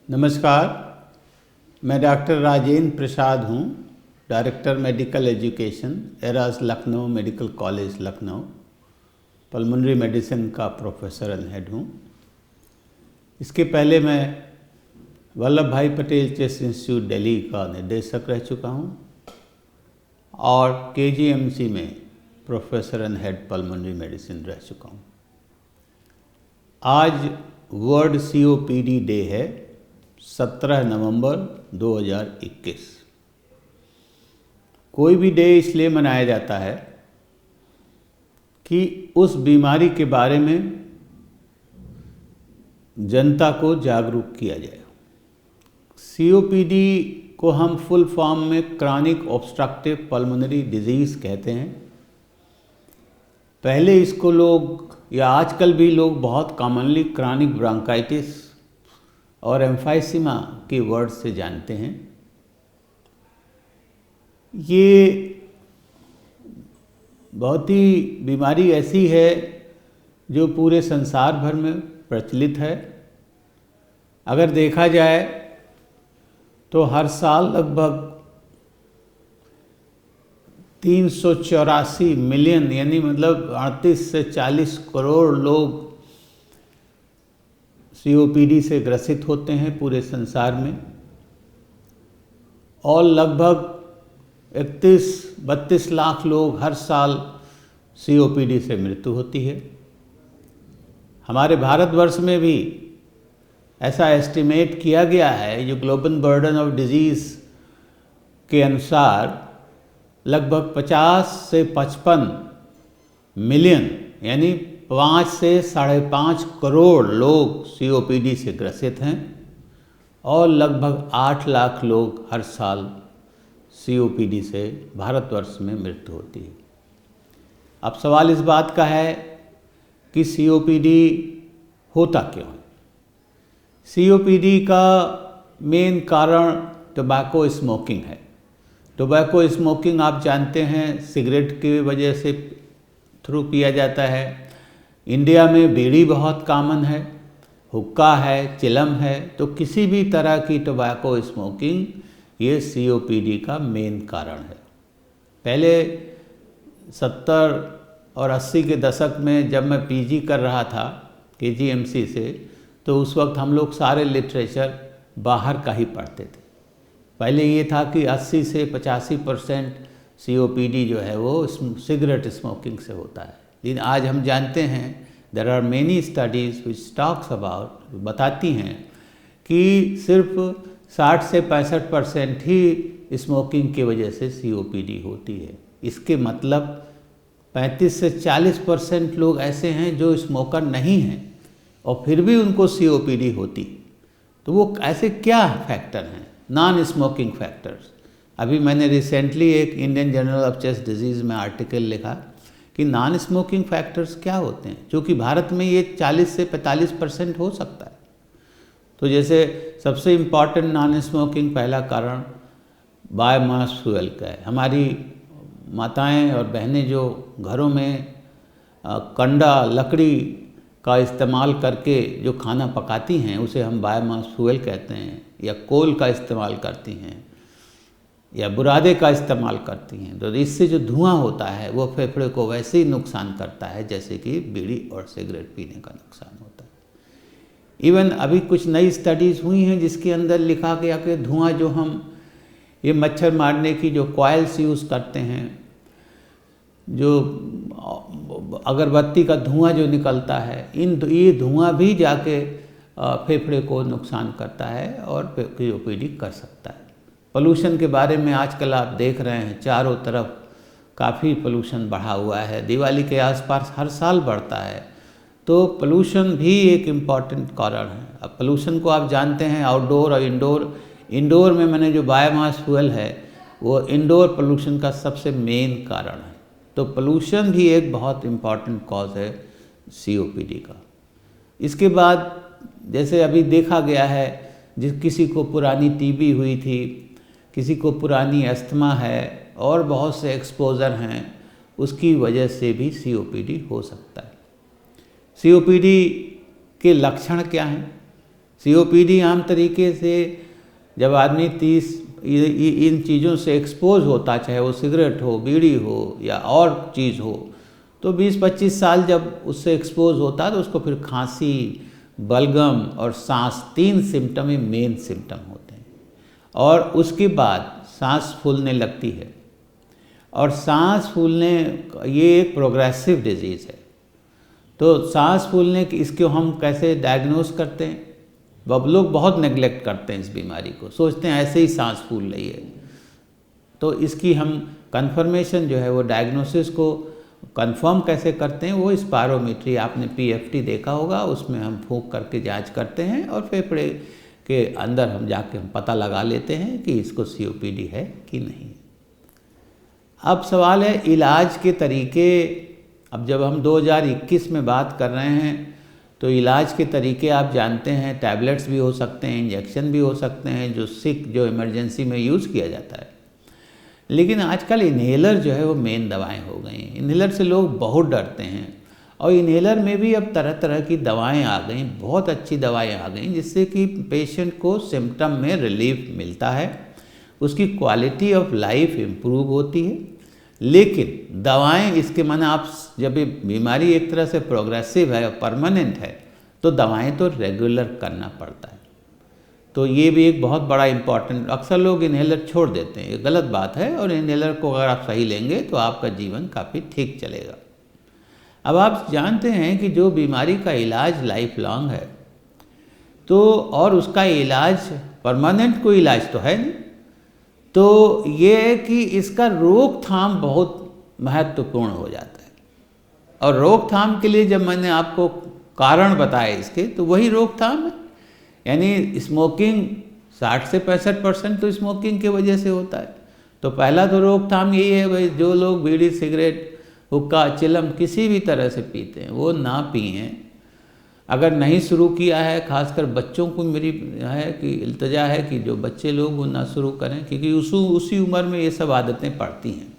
नमस्कार, मैं डॉक्टर राजेंद्र प्रसाद हूँ, director medical education, eras Lucknow medical college Lucknow, pulmonary medicine का प्रोफेसर एंड हेड हूँ। इसके पहले मैं वल्लभ भाई पटेल चेस्ट इंस्टीट्यूट दिल्ली का निदेशक रह चुका हूँ और KGMC में professor and head pulmonary medicine रह चुका हूँ। आज वर्ल्ड COPD डे है, 17 नवंबर 2021। कोई भी डे इसलिए मनाया जाता है कि उस बीमारी के बारे में जनता को जागरूक किया जाए। COPD को हम फुल फॉर्म में क्रॉनिक ऑब्स्ट्रक्टिव पल्मोनरी डिजीज़ कहते हैं। पहले इसको लोग या आजकल भी लोग बहुत कॉमनली क्रॉनिक ब्रोंकाइटिस और एम्फाइसीमा के वर्ड से जानते हैं। ये बहुत ही बीमारी ऐसी है जो पूरे संसार भर में प्रचलित है। अगर देखा जाए तो हर साल लगभग 384 मिलियन यानी मतलब 38 से 40 करोड़ लोग COPD से ग्रसित होते हैं पूरे संसार में और लगभग 31-32 लाख लोग हर साल COPD से मृत्यु होती है। हमारे भारतवर्ष में भी ऐसा एस्टिमेट किया गया है, जो ग्लोबल बर्डन ऑफ डिजीज़ के अनुसार लगभग 50 से 55 मिलियन यानी 5 से 5.5 करोड़ लोग COPD से ग्रसित हैं और लगभग 8 लाख लोग हर साल COPD से भारतवर्ष में मृत्यु होती है। अब सवाल इस बात का है कि COPD होता क्यों है। COPD का मेन कारण टोबैको स्मोकिंग है। टोबैको स्मोकिंग आप जानते हैं सिगरेट की वजह से थ्रू पिया जाता है। इंडिया में बीड़ी बहुत कॉमन है, हुक्का है, चिलम है, तो किसी भी तरह की टोबैको स्मोकिंग ये COPD का मेन कारण है। पहले 70 और 80 के दशक में जब मैं PG कर रहा था KGMC से, तो उस वक्त हम लोग सारे लिटरेचर बाहर का ही पढ़ते थे। पहले ये था कि 80 से 85% COPD जो है वो सिगरेट स्मोकिंग से होता है। लेकिन आज हम जानते हैं there are many studies which talks about, बताती हैं कि सिर्फ 60 से 65% ही स्मोकिंग की वजह से COPD होती है। इसके मतलब 35 से 40% लोग ऐसे हैं जो स्मोकर नहीं हैं और फिर भी उनको COPD होती। तो वो ऐसे क्या फैक्टर हैं, नॉन स्मोकिंग फैक्टर्स। अभी मैंने रिसेंटली एक Indian journal of chest disease में आर्टिकल लिखा कि नॉन स्मोकिंग फैक्टर्स क्या होते हैं, क्योंकि भारत में ये 40 से 45% हो सकता है। तो जैसे सबसे इम्पॉर्टेंट नॉन स्मोकिंग पहला कारण बायोमास फ्यूल का है। हमारी माताएं और बहनें जो घरों में कंडा लकड़ी का इस्तेमाल करके जो खाना पकाती हैं उसे हम बायोमास फ्यूल कहते हैं, या कोल का इस्तेमाल करती हैं या बुरादे का इस्तेमाल करती हैं। तो इससे जो धुआं होता है वो फेफड़े को वैसे ही नुकसान करता है जैसे कि बीड़ी और सिगरेट पीने का नुकसान होता है। इवन अभी कुछ नई स्टडीज़ हुई हैं जिसके अंदर लिखा गया कि धुआं जो हम ये मच्छर मारने की जो कॉइल्स यूज़ करते हैं, जो अगरबत्ती का धुआं जो निकलता है, ये धुआं भी जाके फेफड़े को नुकसान करता है और COPD कर सकता है। पोल्यूशन के बारे में आजकल आप देख रहे हैं चारों तरफ काफ़ी पोल्यूशन बढ़ा हुआ है, दिवाली के आसपास हर साल बढ़ता है। तो पोल्यूशन भी एक इम्पॉर्टेंट कारण है। अब पोल्यूशन को आप जानते हैं आउटडोर और इंडोर में मैंने जो बायोमास फ्यूल है वो इंडोर पोल्यूशन का सबसे मेन कारण है। तो पोल्यूशन भी एक बहुत इम्पॉर्टेंट कॉज है COPD का। इसके बाद जैसे अभी देखा गया है, जिस किसी को पुरानी TB हुई थी, किसी को पुरानी अस्थमा है और बहुत से एक्सपोज़र हैं, उसकी वजह से भी COPD हो सकता है। COPD के लक्षण क्या हैं? COPD आम तरीके से जब आदमी 30 इन चीज़ों से एक्सपोज होता, चाहे वो सिगरेट हो, बीड़ी हो या और चीज़ हो, तो 20-25 साल जब उससे एक्सपोज होता है तो उसको फिर खांसी, बलगम और सांस 3 सिम्टम ही मेन सिम्टम होते हैं। और उसके बाद सांस फूलने लगती है, और सांस फूलने ये एक प्रोग्रेसिव डिजीज़ है। तो सांस फूलने की इसको हम कैसे डायग्नोस करते हैं? अब लोग बहुत नेग्लेक्ट करते हैं इस बीमारी को, सोचते हैं ऐसे ही सांस फूल रही है। तो इसकी हम कंफर्मेशन जो है वो डायग्नोसिस को कंफर्म कैसे करते हैं, वो स्पायरोमेट्री, आपने PFT देखा होगा, उसमें हम फूंक करके जांच करते हैं और फेफड़े के अंदर हम जाके हम पता लगा लेते हैं कि इसको COPD है कि नहीं। अब सवाल है इलाज के तरीके। अब जब हम 2021 में बात कर रहे हैं तो इलाज के तरीके आप जानते हैं, टैबलेट्स भी हो सकते हैं, इंजेक्शन भी हो सकते हैं, जो इमरजेंसी में यूज़ किया जाता है। लेकिन आजकल इन्हेलर जो है वो मेन दवाएं हो गई हैं। इन्हेलर से लोग बहुत डरते हैं, और इन्हेलर में भी अब तरह तरह की दवाएं आ गई, बहुत अच्छी दवाएं आ गई, जिससे कि पेशेंट को सिम्टम में रिलीफ मिलता है, उसकी क्वालिटी ऑफ लाइफ इम्प्रूव होती है। लेकिन दवाएं इसके माने आप जब ये बीमारी एक तरह से प्रोग्रेसिव है और परमानेंट है तो दवाएं तो रेगुलर करना पड़ता है। तो ये भी एक बहुत बड़ा इम्पॉर्टेंट, अक्सर लोग इन्हेलर छोड़ देते हैं, ये गलत बात है। और इन्हेलर को अगर आप सही लेंगे तो आपका जीवन काफ़ी ठीक चलेगा। अब आप जानते हैं कि जो बीमारी का इलाज लाइफ लॉन्ग है, तो और उसका इलाज परमानेंट कोई इलाज तो है नहीं, तो ये है कि इसका रोकथाम बहुत महत्वपूर्ण हो जाता है। और रोकथाम के लिए जब मैंने आपको कारण बताए इसके, तो वही रोकथाम है। यानी स्मोकिंग 60 से 65% तो स्मोकिंग की वजह से होता है। तो पहला तो रोकथाम यही है भाई, जो लोग बीड़ी, सिगरेट, हुक्का, चिलम किसी भी तरह से पीते हैं वो ना पिएं। अगर नहीं शुरू किया है, खासकर बच्चों को मेरी है कि इल्तजा है कि जो बच्चे लोग वो ना शुरू करें, क्योंकि उसी उम्र में ये सब आदतें पड़ती हैं।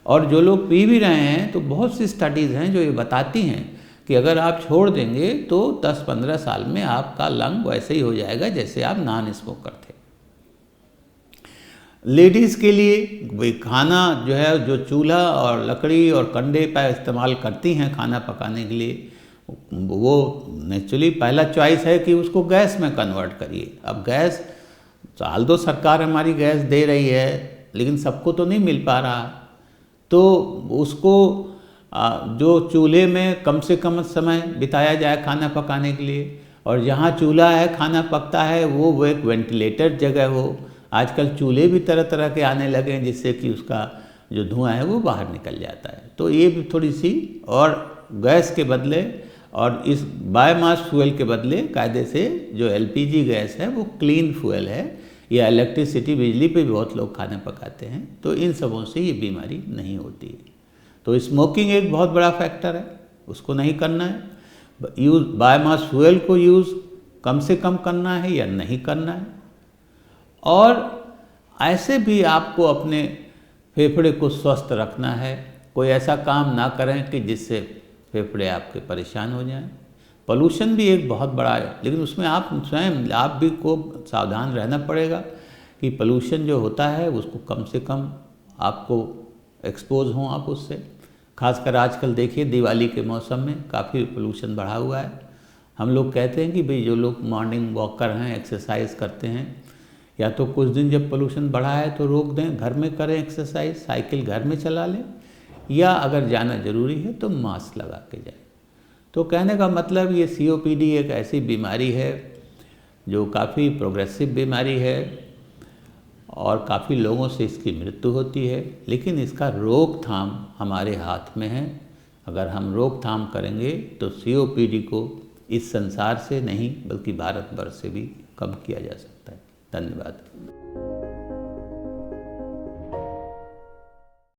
और जो लोग पी भी रहे हैं तो बहुत सी स्टडीज़ हैं जो ये बताती हैं कि अगर आप छोड़ देंगे तो 10-15 साल में आपका लंग वैसे ही हो जाएगा जैसे आप नॉन स्मोकर थे। लेडीज़ के लिए वही खाना जो है, जो चूल्हा और लकड़ी और कंडे पर इस्तेमाल करती हैं खाना पकाने के लिए, वो नेचुरली पहला चॉइस है कि उसको गैस में कन्वर्ट करिए। अब गैस साल दो सरकार हमारी गैस दे रही है, लेकिन सबको तो नहीं मिल पा रहा। तो उसको जो चूल्हे में कम से कम समय बिताया जाए खाना पकाने के लिए, और जहाँ चूल्हा है खाना पकता है वो एक वेंटिलेटेड जगह हो। आजकल चूल्हे भी तरह तरह के आने लगे हैं जिससे कि उसका जो धुआं है वो बाहर निकल जाता है। तो ये भी थोड़ी सी, और गैस के बदले और इस बायोमास फ्यूल के बदले कायदे से जो LPG गैस है वो क्लीन फ्यूल है, या इलेक्ट्रिसिटी, बिजली पे भी बहुत लोग खाना पकाते हैं। तो इन सबों से ये बीमारी नहीं होती है। तो स्मोकिंग एक बहुत बड़ा फैक्टर है, उसको नहीं करना है। यूज़ बायोमास फ्यूल को यूज़ कम से कम करना है या नहीं करना है। और ऐसे भी आपको अपने फेफड़े को स्वस्थ रखना है। कोई ऐसा काम ना करें कि जिससे फेफड़े आपके परेशान हो जाएं। पोल्यूशन भी एक बहुत बड़ा है, लेकिन उसमें आप स्वयं आप भी को सावधान रहना पड़ेगा कि पोल्यूशन जो होता है उसको कम से कम आपको एक्सपोज हों आप उससे। खासकर आजकल देखिए दिवाली के मौसम में काफ़ी पोल्यूशन बढ़ा हुआ है। हम लोग कहते हैं कि भाई जो लोग मॉर्निंग वॉकर हैं, एक्सरसाइज करते हैं, या तो कुछ दिन जब पोल्यूशन बढ़ा है तो रोक दें, घर में करें एक्सरसाइज, साइकिल घर में चला लें, या अगर जाना ज़रूरी है तो मास्क लगा के जाए। तो कहने का मतलब ये COPD एक ऐसी बीमारी है जो काफ़ी प्रोग्रेसिव बीमारी है और काफ़ी लोगों से इसकी मृत्यु होती है, लेकिन इसका रोकथाम हमारे हाथ में है। अगर हम रोकथाम करेंगे तो COPD को इस संसार से नहीं बल्कि भारतवर्ष से भी कम किया जा सकता है। धन्यवाद।